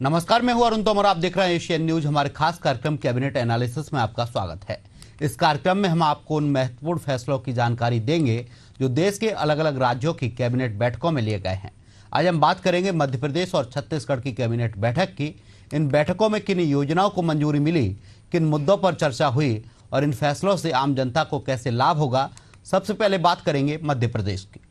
नमस्कार, मैं हूं अरुण तोमर। आप देख रहे हैं एशियन न्यूज। हमारे खास कार्यक्रम कैबिनेट एनालिसिस में आपका स्वागत है। इस कार्यक्रम में हम आपको उन महत्वपूर्ण फैसलों की जानकारी देंगे जो देश के अलग अलग राज्यों की कैबिनेट बैठकों में लिए गए हैं। आज हम बात करेंगे मध्य प्रदेश और छत्तीसगढ़ की कैबिनेट बैठक की। इन बैठकों में किन योजनाओं को मंजूरी मिली, किन मुद्दों पर चर्चा हुई और इन फैसलों से आम जनता को कैसे लाभ होगा। सबसे पहले बात करेंगे मध्य प्रदेश की।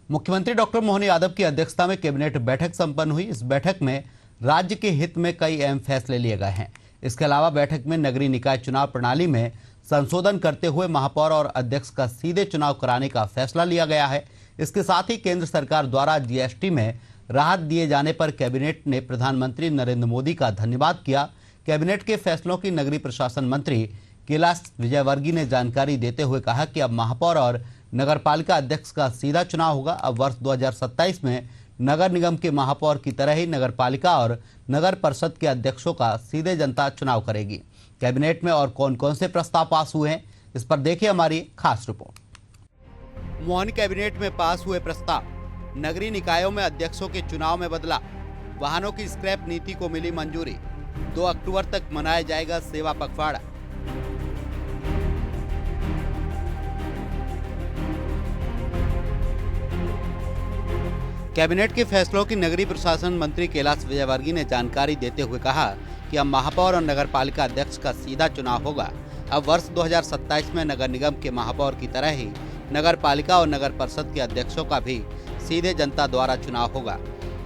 मुख्यमंत्री डॉक्टर मोहन यादव की अध्यक्षता में कैबिनेट बैठक संपन्न हुई। इस बैठक में राज्य के हित में कई अहम फैसले लिए गए हैं। इसके अलावा बैठक में नगरीय निकाय चुनाव प्रणाली में संशोधन करते हुए महापौर और अध्यक्ष का सीधे चुनाव कराने का फैसला लिया गया है। इसके साथ ही केंद्र सरकार द्वारा जीएसटी में राहत दिए जाने पर कैबिनेट ने प्रधानमंत्री नरेंद्र मोदी का धन्यवाद किया। कैबिनेट के फैसलों की नगरीय प्रशासन मंत्री कैलाश विजयवर्गीय ने जानकारी देते हुए कहा कि अब महापौर और नगरपालिका अध्यक्ष का सीधा चुनाव होगा। अब वर्ष 2027 में नगर निगम के महापौर की तरह ही नगरपालिका और नगर परिषद के अध्यक्षों का सीधे जनता चुनाव करेगी। कैबिनेट में और कौन कौन से प्रस्ताव पास हुए हैं, इस पर देखिए हमारी खास रिपोर्ट। मोहन कैबिनेट में पास हुए प्रस्ताव। नगरीय निकायों में अध्यक्षों के चुनाव में बदलाव। वाहनों की स्क्रैप नीति को मिली मंजूरी। 2 अक्टूबर तक मनाया जाएगा सेवा पखवाड़ा। कैबिनेट के फैसलों की नगरीय प्रशासन मंत्री कैलाश विजयवर्गीय ने जानकारी देते हुए कहा कि अब महापौर और नगरपालिका अध्यक्ष का सीधा चुनाव होगा। अब वर्ष 2027 में नगर निगम के महापौर की तरह ही नगरपालिका और नगर परिषद के अध्यक्षों का भी सीधे जनता द्वारा चुनाव होगा।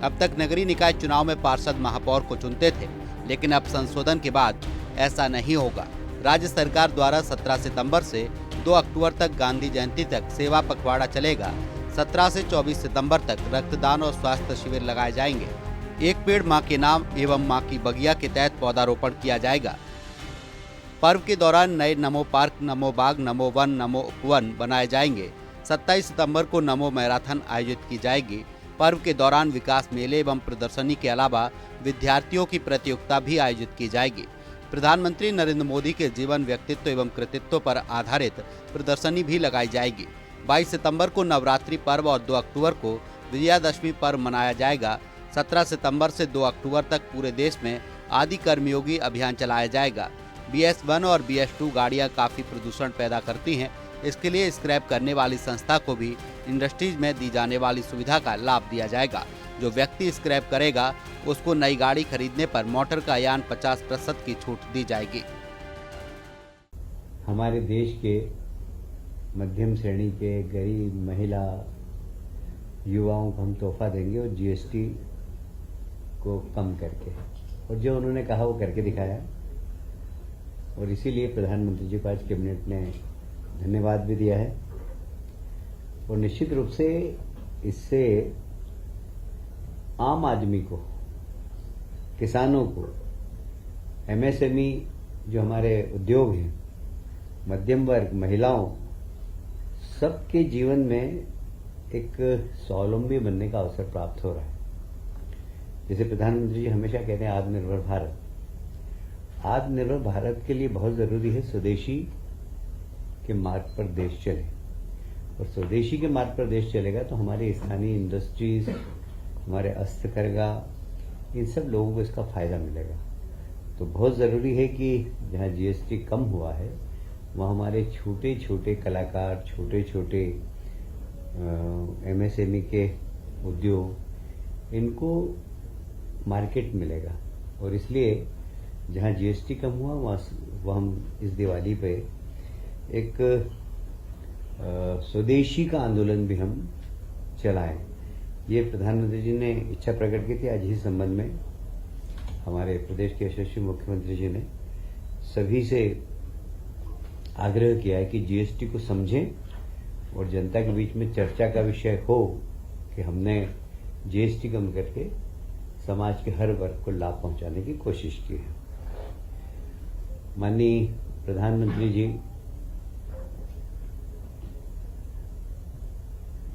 अब तक नगरीय निकाय चुनाव में पार्षद महापौर को चुनते थे, लेकिन अब संशोधन के बाद ऐसा नहीं होगा। राज्य सरकार द्वारा 17 सितंबर से 2 अक्टूबर तक गांधी जयंती तक सेवा पखवाड़ा चलेगा। 17 से 24 सितंबर तक रक्तदान और स्वास्थ्य शिविर लगाए जाएंगे। एक पेड़ मां के नाम एवं मां की बगिया के तहत पौधारोपण किया जाएगा। पर्व के दौरान नए नमो पार्क, नमो बाग, नमो वन, नमो उपवन बनाए जाएंगे। 27 सितंबर को नमो मैराथन आयोजित की जाएगी। पर्व के दौरान विकास मेले एवं प्रदर्शनी के अलावा विद्यार्थियों की प्रतियोगिता भी आयोजित की जाएगी। प्रधानमंत्री नरेंद्र मोदी के जीवन, व्यक्तित्व एवं कृतित्व पर आधारित प्रदर्शनी भी लगाई जाएगी। 22 सितंबर को नवरात्रि पर्व और 2 अक्टूबर को विजयादशमी पर्व मनाया जाएगा। 17 सितंबर से 2 अक्टूबर तक पूरे देश में आदि कर्मयोगी अभियान चलाया जाएगा। BS1 और BS2 गाड़ियां काफ़ी प्रदूषण पैदा करती हैं। इसके लिए स्क्रैप करने वाली संस्था को भी इंडस्ट्रीज में दी जाने वाली सुविधा का लाभ दिया जाएगा। जो व्यक्ति स्क्रैप करेगा उसको नई गाड़ी खरीदने पर मोटर का यान 50% की छूट दी जाएगी। हमारे देश के मध्यम श्रेणी के गरीब, महिला, युवाओं को हम तोहफा देंगे और जीएसटी को कम करके, और जो उन्होंने कहा वो करके दिखाया। और इसीलिए प्रधानमंत्री जी को आज कैबिनेट ने धन्यवाद भी दिया है। और निश्चित रूप से इससे आम आदमी को, किसानों को, MSME जो हमारे उद्योग हैं, मध्यम वर्ग, महिलाओं, सबके जीवन में एक स्वावलंबी बनने का अवसर प्राप्त हो रहा है। जैसे प्रधानमंत्री जी हमेशा कहते हैं आत्मनिर्भर भारत। आत्मनिर्भर भारत के लिए बहुत जरूरी है स्वदेशी के मार्ग पर देश चले, और स्वदेशी के मार्ग पर देश चलेगा तो हमारे स्थानीय इंडस्ट्रीज, हमारे हस्तकरघा, इन सब लोगों को इसका फायदा मिलेगा। तो बहुत जरूरी है कि जहां जीएसटी कम हुआ है वहाँ हमारे छोटे छोटे कलाकार, छोटे छोटे MSME के उद्योग, इनको मार्केट मिलेगा। और इसलिए जहाँ जीएसटी कम हुआ वहाँ हम इस दिवाली पे एक स्वदेशी का आंदोलन भी हम चलाएं। ये प्रधानमंत्री जी ने इच्छा प्रकट की थी। आज इस संबंध में हमारे प्रदेश के यशस्वी मुख्यमंत्री जी ने सभी से आग्रह किया है कि जीएसटी को समझें और जनता के बीच में चर्चा का विषय हो कि हमने जीएसटी कम करके समाज के हर वर्ग को लाभ पहुंचाने की कोशिश की है। माननीय प्रधानमंत्री जी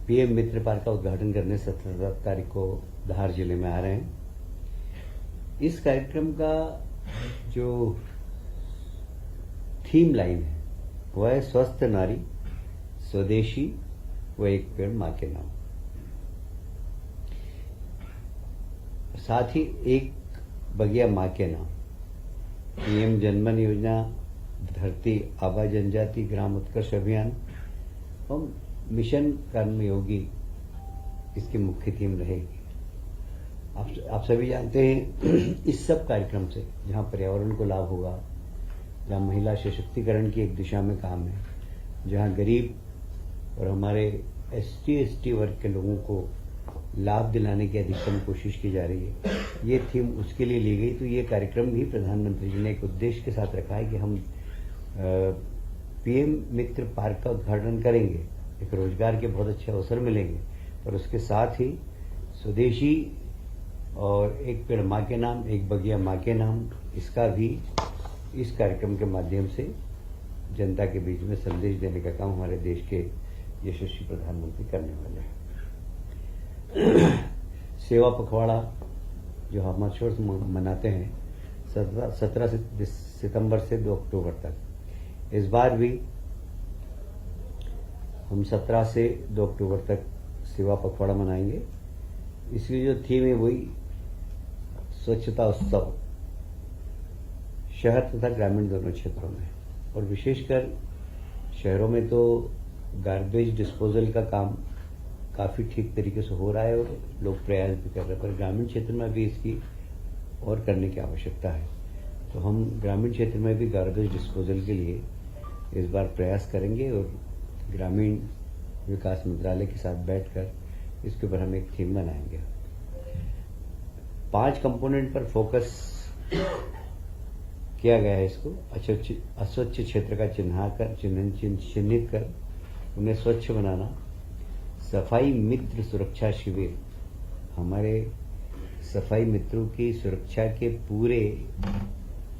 PM मित्र पार्क का उद्घाटन करने 17 तारीख को धार जिले में आ रहे हैं। इस कार्यक्रम का जो थीम लाइन है वह है स्वस्थ नारी, स्वदेशी व एक पेड़ मां के नाम। साथ ही एक बगिया मां के नाम, पीएम जनमन योजना, धरती आबा जनजाति ग्राम उत्कर्ष अभियान और मिशन कर्मयोगी इसकी मुख्य थीम रहेगी। आप सभी जानते हैं इस सब कार्यक्रम से जहां पर्यावरण को लाभ होगा, जहां महिला सशक्तिकरण की एक दिशा में काम है, जहां गरीब और हमारे ST वर्ग के लोगों को लाभ दिलाने की अधिकतम कोशिश की जा रही है, ये थीम उसके लिए ली गई। तो ये कार्यक्रम भी प्रधानमंत्री जी ने एक उद्देश्य के साथ रखा है कि हम PM मित्र पार्क का उद्घाटन करेंगे, एक रोजगार के बहुत अच्छे अवसर मिलेंगे, और उसके साथ ही स्वदेशी और एक पेड़ मां के नाम, एक बगिया मां के नाम, इसका भी इस कार्यक्रम के माध्यम से जनता के बीच में संदेश देने का काम हमारे देश के यशस्वी प्रधानमंत्री करने वाले हैं। सेवा पखवाड़ा जो हम हर्षोल्लास मनाते हैं 17 सितंबर से 2 अक्टूबर तक, इस बार भी हम 17 से 2 अक्टूबर तक सेवा पखवाड़ा मनाएंगे। इसकी जो थीम है वही स्वच्छता उत्सव, शहर तथा ग्रामीण दोनों क्षेत्रों में, और विशेषकर शहरों में तो गार्बेज डिस्पोजल का काम काफी ठीक तरीके से हो रहा है और लोग प्रयास भी कर रहे हैं, पर ग्रामीण क्षेत्र में भी इसकी और करने की आवश्यकता है। तो हम ग्रामीण क्षेत्र में भी गार्बेज डिस्पोजल के लिए इस बार प्रयास करेंगे और ग्रामीण विकास मंत्रालय के साथ बैठकर इसके ऊपर हम एक थीम बनाएंगे। 5 कंपोनेंट पर फोकस किया गया है इसको। अस्वच्छ क्षेत्र का चिन्हित कर उन्हें स्वच्छ बनाना, सफाई मित्र सुरक्षा शिविर, हमारे सफाई मित्रों की सुरक्षा के पूरे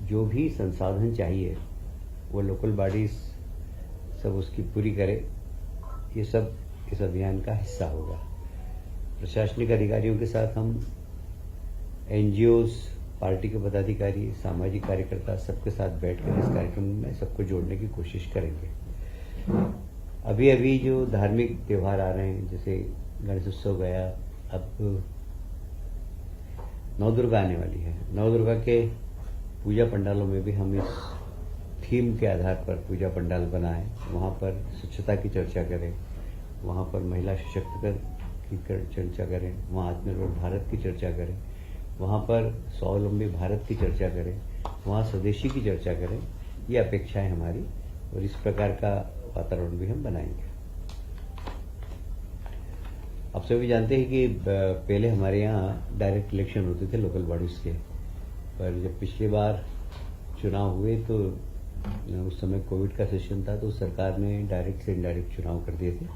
जो भी संसाधन चाहिए वो लोकल बॉडीज सब उसकी पूरी करे, ये सब इस अभियान का हिस्सा होगा। प्रशासनिक अधिकारियों के साथ हम NGOs, पार्टी के पदाधिकारी, सामाजिक कार्यकर्ता सबके साथ बैठकर इस कार्यक्रम में सबको जोड़ने की कोशिश करेंगे। अभी अभी जो धार्मिक त्योहार आ रहे हैं, जैसे गणेश उत्सव गया, अब नवदुर्गा आने वाली है। नवदुर्गा के पूजा पंडालों में भी हम इस थीम के आधार पर पूजा पंडाल बनाएं, वहाँ पर स्वच्छता की चर्चा करें, वहाँ पर महिला सशक्तिकरण की चर्चा करें, वहाँ आत्मनिर्भर भारत की चर्चा करें, वहाँ पर स्वावलंबी भारत की चर्चा करें, वहाँ स्वदेशी की चर्चा करें। ये अपेक्षाएं हमारी, और इस प्रकार का वातावरण भी हम बनाएंगे। आप सभी जानते हैं कि पहले हमारे यहाँ डायरेक्ट इलेक्शन होते थे लोकल बॉडीज के, पर जब पिछली बार चुनाव हुए तो उस समय कोविड का सेशन था, तो सरकार ने डायरेक्ट से इनडायरेक्ट चुनाव कर दिए थे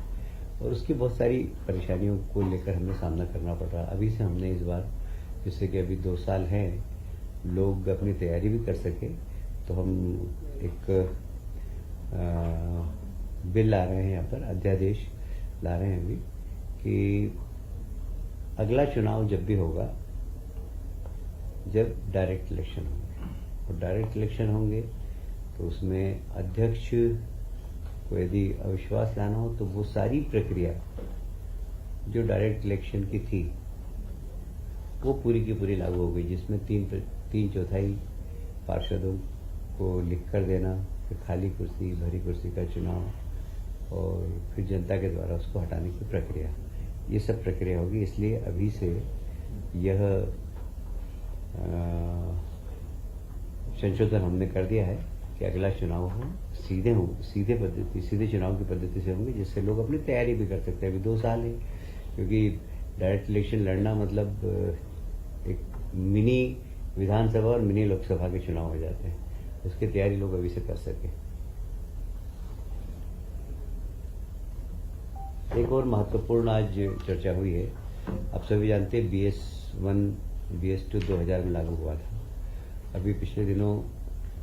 और उसकी बहुत सारी परेशानियों को लेकर हमें सामना करना पड़ रहा। अभी से हमने इस बार, जिससे कि अभी 2 साल हैं, लोग अपनी तैयारी भी कर सके, तो हम एक बिल ला रहे हैं, यहाँ पर अध्यादेश ला रहे हैं अभी, कि अगला चुनाव जब भी होगा, जब डायरेक्ट इलेक्शन होंगे, और डायरेक्ट इलेक्शन होंगे तो उसमें अध्यक्ष को यदि अविश्वास लाना हो तो वो सारी प्रक्रिया जो डायरेक्ट इलेक्शन की थी वो पूरी की पूरी लागू हो गई, जिसमें 3/4 पार्षदों को लिख कर देना, फिर खाली कुर्सी, भरी कुर्सी का चुनाव, और फिर जनता के द्वारा उसको हटाने की प्रक्रिया, ये सब प्रक्रिया होगी। इसलिए अभी से यह संशोधन हमने कर दिया है कि अगला चुनाव हो सीधे चुनाव की पद्धति से होंगे, जिससे लोग अपनी तैयारी भी कर सकते हैं। अभी 2 साल है, क्योंकि डायरेक्ट इलेक्शन लड़ना मतलब एक मिनी विधानसभा और मिनी लोकसभा के चुनाव हो जाते हैं, उसकी तैयारी लोग अभी से कर सके। एक और महत्वपूर्ण आज चर्चा हुई है। आप सभी जानते हैं BS1 BS2 2000 में लागू हुआ था। अभी पिछले दिनों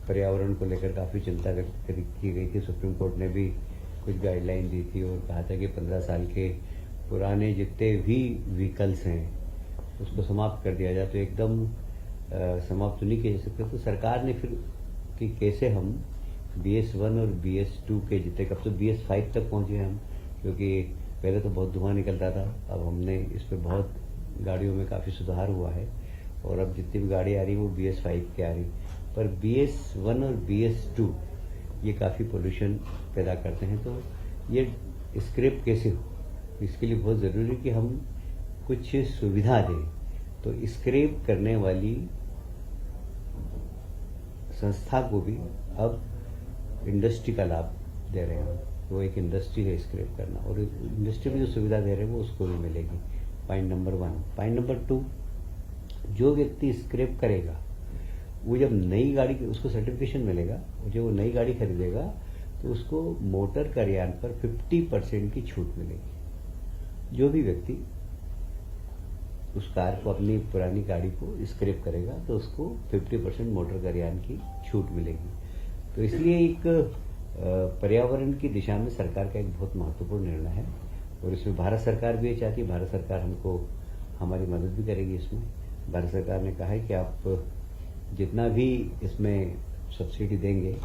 पर्यावरण को लेकर काफी चिंता की गई थी। सुप्रीम कोर्ट ने भी कुछ गाइडलाइन दी थी और कहा था कि 15 साल के पुराने जितने भी व्हीकल्स हैं उसको समाप्त कर दिया जाए। तो एकदम समाप्त नहीं किए जा सकते। तो सरकार ने फिर कि कैसे हम BS1 और BS2 के जितने, कब तो BS5 तक पहुंचे हम, क्योंकि पहले तो बहुत धुआं निकलता था। अब हमने इस पर बहुत गाड़ियों में काफ़ी सुधार हुआ है और अब जितनी भी गाड़ी आ रही है वो BS5 के आ रही, पर BS1 और BS2 ये काफ़ी पोल्यूशन पैदा करते हैं। तो ये स्क्रैप कैसे हो, इसके लिए बहुत ज़रूरी है कि हम कुछ सुविधा दें। तो स्क्रैप करने वाली संस्था को भी अब इंडस्ट्री का लाभ दे रहे हैं। वो एक इंडस्ट्री है स्क्रैप करना, और इंडस्ट्री में जो सुविधा दे रहे हैं वो उसको भी मिलेगी। Point number 1। पॉइंट नंबर 2, जो व्यक्ति स्क्रैप करेगा वो जब नई गाड़ी, उसको सर्टिफिकेशन मिलेगा, और जब वो नई गाड़ी खरीदेगा तो उसको मोटर करयान पर 50% की छूट मिलेगी। जो भी व्यक्ति उस कार को, अपनी पुरानी गाड़ी को स्क्रैप करेगा तो उसको 50% मोटर करयान की छूट मिलेगी। तो इसलिए एक पर्यावरण की दिशा में सरकार का एक बहुत महत्वपूर्ण निर्णय है, और इसमें भारत सरकार भी ये चाहती है। भारत सरकार हमको हमारी मदद भी करेगी इसमें। भारत सरकार ने कहा है कि आप जितना भी इसमें सब्सिडी देंगे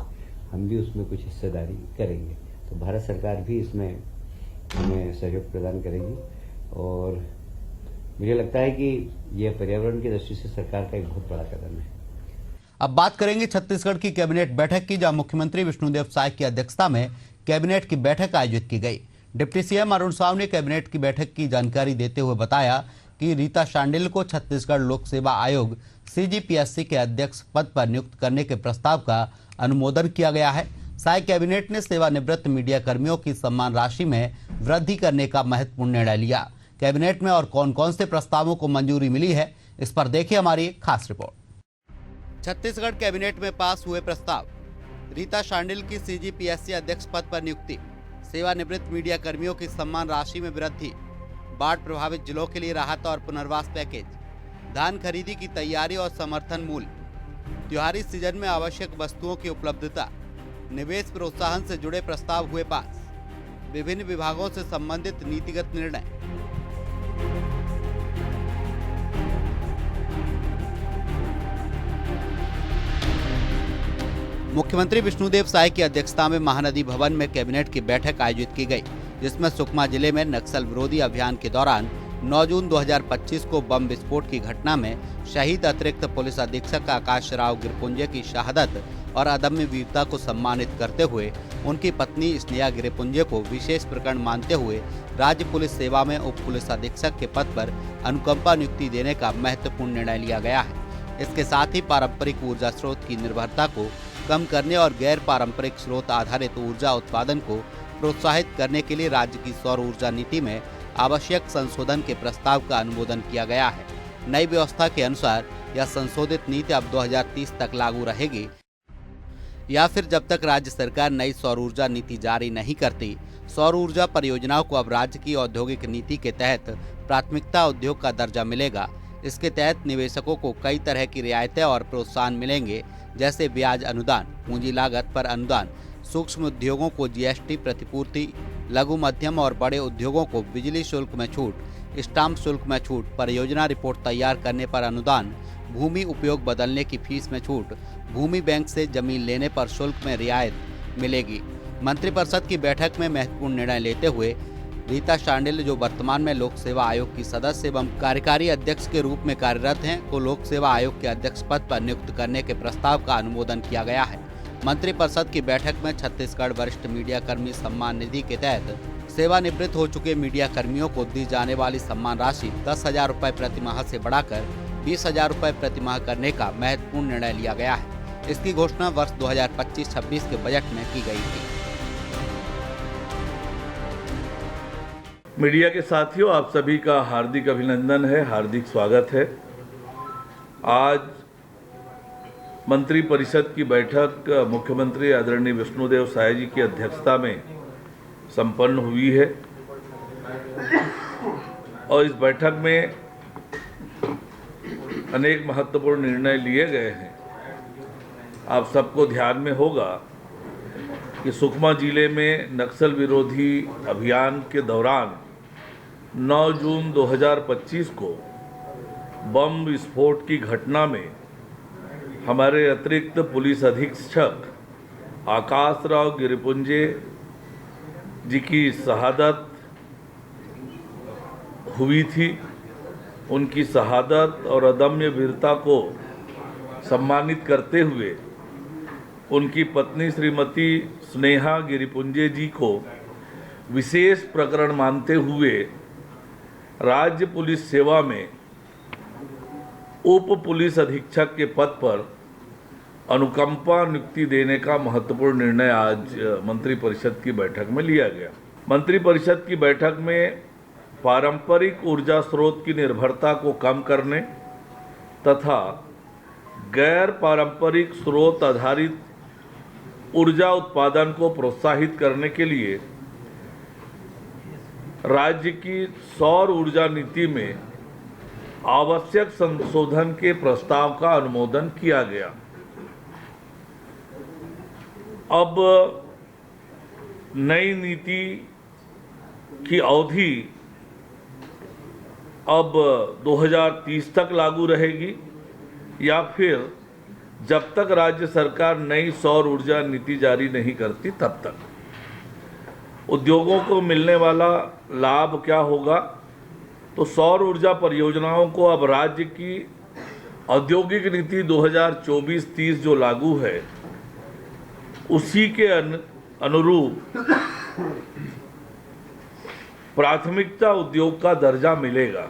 हम भी उसमें कुछ हिस्सेदारी करेंगे। तो भारत सरकार भी इसमें हमें सहयोग प्रदान करेगी, और मुझे लगता है कि यह पर्यावरण की दृष्टि से सरकार का एक बहुत बड़ा कदम है। अब बात करेंगे छत्तीसगढ़ की कैबिनेट बैठक की, जहां मुख्यमंत्री विष्णुदेव साय की अध्यक्षता में कैबिनेट की बैठक आयोजित की गई। डिप्टी सीएम अरुण साव ने कैबिनेट की बैठक की जानकारी देते हुए बताया कि रीता शांडिल को छत्तीसगढ़ लोक सेवा आयोग CGPSC के अध्यक्ष पद पर नियुक्त करने के प्रस्ताव का अनुमोदन किया गया है। साय कैबिनेट ने सेवानिवृत्त मीडिया कर्मियों की सम्मान राशि में वृद्धि करने का महत्वपूर्ण निर्णय लिया। कैबिनेट में और कौन कौन से प्रस्तावों को मंजूरी मिली है, इस पर देखिए हमारी एक खास रिपोर्ट। छत्तीसगढ़ कैबिनेट में पास हुए प्रस्ताव। रीता शांडिल की CGPSC अध्यक्ष पद पर नियुक्ति, सेवानिवृत्त मीडिया कर्मियों की सम्मान राशि में वृद्धि, बाढ़ प्रभावित जिलों के लिए राहत और पुनर्वास पैकेज, धान खरीदी की तैयारी और समर्थन मूल्य, त्योहारी सीजन में आवश्यक वस्तुओं की उपलब्धता, निवेश प्रोत्साहन से जुड़े प्रस्ताव हुए पास, विभिन्न विभागों से संबंधित नीतिगत निर्णय। मुख्यमंत्री विष्णुदेव साय की अध्यक्षता में महानदी भवन में कैबिनेट की बैठक आयोजित की गई, जिसमें सुकमा जिले में नक्सल विरोधी अभियान के दौरान 9 जून 2025 को बम विस्फोट की घटना में शहीद अतिरिक्त पुलिस अधीक्षक आकाश राव गिरपुंजे की शहादत और अदम्य वीरता को सम्मानित करते हुए उनकी पत्नी स्नेहा गिरपुंजे को विशेष प्रकरण मानते हुए राज्य पुलिस सेवा में उप पुलिस अधीक्षक के पद पर अनुकंपा नियुक्ति देने का महत्वपूर्ण निर्णय लिया गया है। इसके साथ ही पारंपरिक ऊर्जा स्रोत की निर्भरता को कम करने और गैर पारंपरिक स्रोत आधारित ऊर्जा उत्पादन को प्रोत्साहित करने के लिए राज्य की सौर ऊर्जा नीति में आवश्यक संशोधन के प्रस्ताव का अनुमोदन किया गया है। नई व्यवस्था के अनुसार यह संशोधित नीति अब 2030 तक लागू रहेगी, या फिर जब तक राज्य सरकार नई सौर ऊर्जा नीति जारी नहीं करती। सौर ऊर्जा परियोजनाओं को अब राज्य की औद्योगिक नीति के तहत प्राथमिकता उद्योग का दर्जा मिलेगा। इसके तहत निवेशकों को कई तरह की रियायतें और प्रोत्साहन मिलेंगे, जैसे ब्याज अनुदान, पूंजी लागत पर अनुदान, सूक्ष्म उद्योगों को GST प्रतिपूर्ति, लघु मध्यम और बड़े उद्योगों को बिजली शुल्क में छूट, स्टाम्प शुल्क में छूट, परियोजना रिपोर्ट तैयार करने पर अनुदान, भूमि उपयोग बदलने की फीस में छूट, भूमि बैंक से जमीन लेने पर शुल्क में रियायत मिलेगी। मंत्रिपरिषद की बैठक में महत्वपूर्ण निर्णय लेते हुए रीता शांडिल, जो वर्तमान में लोक सेवा आयोग की सदस्य एवं कार्यकारी अध्यक्ष के रूप में कार्यरत हैं, को लोक सेवा आयोग के अध्यक्ष पद पर नियुक्त करने के प्रस्ताव का अनुमोदन किया गया है। मंत्रिपरिषद की बैठक में छत्तीसगढ़ वरिष्ठ मीडिया कर्मी सम्मान निधि के तहत सेवानिवृत्त हो चुके मीडिया कर्मियों को दी जाने वाली सम्मान राशि 10,000 रुपये प्रति माह से बढ़ाकर 20,000 रुपये प्रति माह करने का महत्वपूर्ण निर्णय लिया गया है। इसकी घोषणा वर्ष 2025-26 के बजट में की गई थी। मीडिया के साथियों, आप सभी का हार्दिक अभिनंदन है, हार्दिक स्वागत है। आज मंत्रिपरिषद की बैठक मुख्यमंत्री आदरणीय विष्णुदेव साय जी की अध्यक्षता में संपन्न हुई है, और इस बैठक में अनेक महत्वपूर्ण निर्णय लिए गए हैं। आप सबको ध्यान में होगा कि सुकमा जिले में नक्सल विरोधी अभियान के दौरान 9 जून 2025 को बम विस्फोट की घटना में हमारे अतिरिक्त पुलिस अधीक्षक आकाश राव गिरिपुंजे जी की शहादत हुई थी। उनकी शहादत और अदम्य वीरता को सम्मानित करते हुए उनकी पत्नी श्रीमती स्नेहा गिरिपुंजे जी को विशेष प्रकरण मानते हुए राज्य पुलिस सेवा में उप पुलिस अधीक्षक के पद पर अनुकंपा नियुक्ति देने का महत्वपूर्ण निर्णय आज मंत्रिपरिषद की बैठक में लिया गया। मंत्रिपरिषद की बैठक में पारंपरिक ऊर्जा स्रोत की निर्भरता को कम करने तथा गैर पारंपरिक स्रोत आधारित ऊर्जा उत्पादन को प्रोत्साहित करने के लिए राज्य की सौर ऊर्जा नीति में आवश्यक संशोधन के प्रस्ताव का अनुमोदन किया गया। अब नई नीति की अवधि अब 2030 तक लागू रहेगी या फिर जब तक राज्य सरकार नई सौर ऊर्जा नीति जारी नहीं करती तब तक। उद्योगों को मिलने वाला लाभ क्या होगा? तो सौर ऊर्जा परियोजनाओं को अब राज्य की औद्योगिक नीति 2024-30 जो लागू है उसी के अनुरूप प्राथमिकता उद्योग का दर्जा मिलेगा।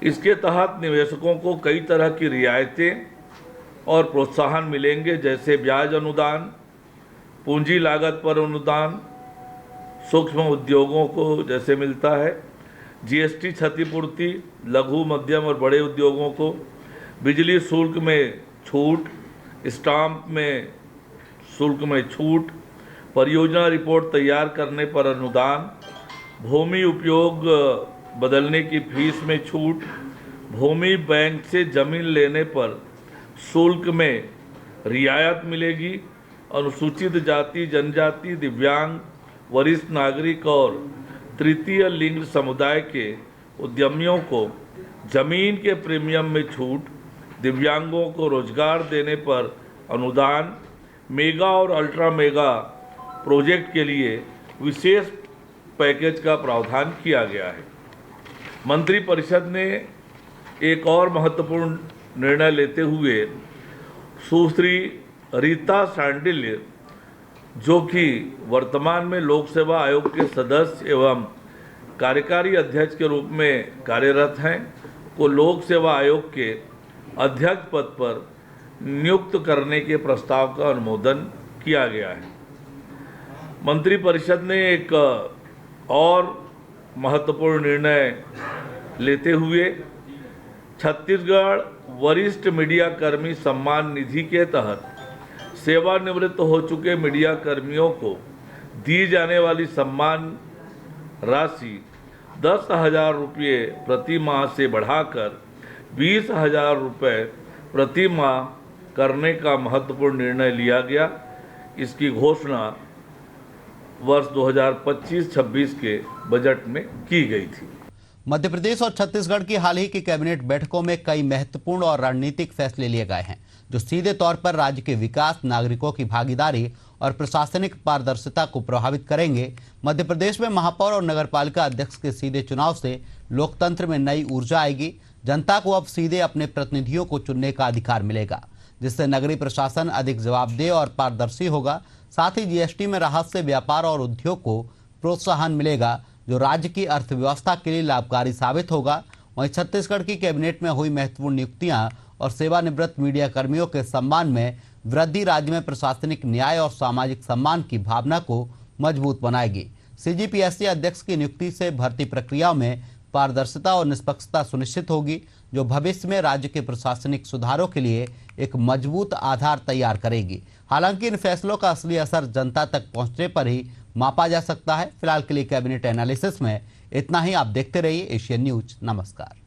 इसके तहत निवेशकों को कई तरह की रियायतें और प्रोत्साहन मिलेंगे, जैसे ब्याज अनुदान, पूंजी लागत पर अनुदान, सूक्ष्म उद्योगों को जैसे मिलता है जीएसटी क्षतिपूर्ति, लघु मध्यम और बड़े उद्योगों को बिजली शुल्क में छूट, स्टाम्प में शुल्क में छूट, परियोजना रिपोर्ट तैयार करने पर अनुदान, भूमि उपयोग बदलने की फीस में छूट, भूमि बैंक से जमीन लेने पर शुल्क में रियायत मिलेगी। अनुसूचित जाति, जनजाति, दिव्यांग, वरिष्ठ नागरिक और तृतीय लिंग समुदाय के उद्यमियों को जमीन के प्रीमियम में छूट, दिव्यांगों को रोजगार देने पर अनुदान, मेगा और अल्ट्रा मेगा प्रोजेक्ट के लिए विशेष पैकेज का प्रावधान किया गया है। मंत्रिपरिषद ने एक और महत्वपूर्ण निर्णय लेते हुए सुश्री रीता शांडिल्य, जो कि वर्तमान में लोक सेवा आयोग के सदस्य एवं कार्यकारी अध्यक्ष के रूप में कार्यरत हैं, को लोक सेवा आयोग के अध्यक्ष पद पर नियुक्त करने के प्रस्ताव का अनुमोदन किया गया है। मंत्रिपरिषद ने एक और महत्वपूर्ण निर्णय लेते हुए छत्तीसगढ़ वरिष्ठ मीडिया कर्मी सम्मान निधि के तहत सेवानिवृत्त हो चुके मीडिया कर्मियों को दी जाने वाली सम्मान राशि 10,000 रुपये प्रति माह से बढ़ाकर 20,000 रुपये प्रति माह करने का महत्वपूर्ण निर्णय लिया गया। इसकी घोषणा वर्ष 2025-26 के बजट में की गई थी। मध्य प्रदेश और छत्तीसगढ़ की हाल ही की कैबिनेट बैठकों में कई महत्वपूर्ण और रणनीतिक फैसले लिए गए हैं, जो सीधे तौर पर राज्य के विकास, नागरिकों की भागीदारी और प्रशासनिक पारदर्शिता को प्रभावित करेंगे। मध्य प्रदेश में महापौर और नगरपालिका अध्यक्ष के सीधे चुनाव से लोकतंत्र में नई ऊर्जा आएगी। जनता को अब सीधे अपने प्रतिनिधियों को चुनने का अधिकार मिलेगा, जिससे नगरीय प्रशासन अधिक जवाबदेह और पारदर्शी होगा। साथ ही जीएसटी में राहत से व्यापार और उद्योग को प्रोत्साहन मिलेगा, जो राज्य की अर्थव्यवस्था के लिए लाभकारी साबित होगा। वहीं छत्तीसगढ़ की कैबिनेट में हुई महत्वपूर्ण नियुक्तियां और सेवानिवृत्त मीडिया कर्मियों के सम्मान में वृद्धि राज्य में प्रशासनिक न्याय और सामाजिक सम्मान की भावना को मजबूत बनाएगी। सीजीपीएससी अध्यक्ष की नियुक्ति से भर्ती प्रक्रियाओं में पारदर्शिता और निष्पक्षता सुनिश्चित होगी, जो भविष्य में राज्य के प्रशासनिक सुधारों के लिए एक मजबूत आधार तैयार करेगी। हालांकि इन फैसलों का असली असर जनता तक पहुंचने पर ही मापा जा सकता है। फिलहाल के लिए कैबिनेट एनालिसिस में इतना ही। आप देखते रहिए एशियन न्यूज। नमस्कार।